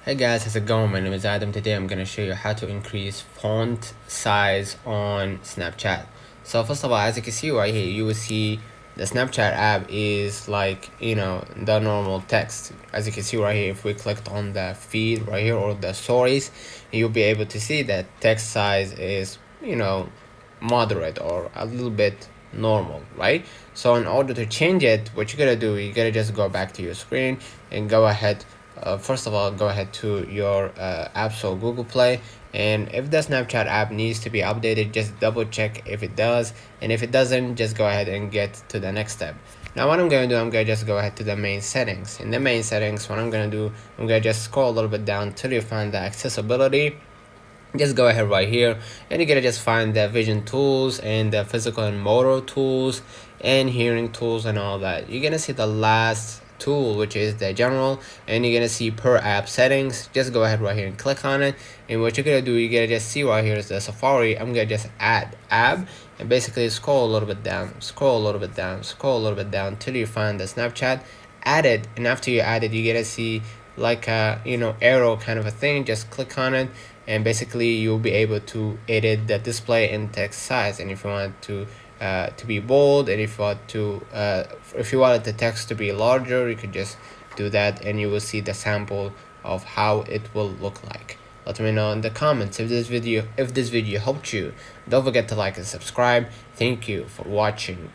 Hey guys, how's it going? My name is Adam. Today I'm gonna show you how to increase font size on Snapchat. So first of all, as you can see right here, you will see the Snapchat app is like, the normal text. As you can see right here, if we clicked on the feed right here or the stories, you'll be able to see that text size is, moderate or a little bit normal, right? So in order to change it, what you gotta do, you gotta just go back to your screen and go ahead. First of all, go ahead to your App Store, Google Play, and if the Snapchat app needs to be updated, just double check if it does, and if it doesn't, just go ahead and get to the next step. Now what I'm going to do, I'm going to just go ahead to the main settings. In the main settings, what I'm going to do, I'm going to just scroll a little bit down till you find the accessibility. Just go ahead right here and you're gonna just find the vision tools and the physical and motor tools and hearing tools and all that. You're gonna see the last tool, which is the general, and you're gonna see per app settings. Just go ahead right here and click on it, and what you're gonna do, you're gonna just see right here is the Safari. I'm gonna just add app and basically scroll a little bit down, scroll a little bit down, scroll a little bit down till you find the Snapchat. Add it, and after you add it, you're gonna see like a arrow kind of a thing. Just click on it, and basically you'll be able to edit the display and text size. And if you want to be bold, and if you wanted the text to be larger, you could just do that, and you will see the sample of how it will look like. Let me know in the comments if this video helped you. Don't forget to like and subscribe. Thank you for watching.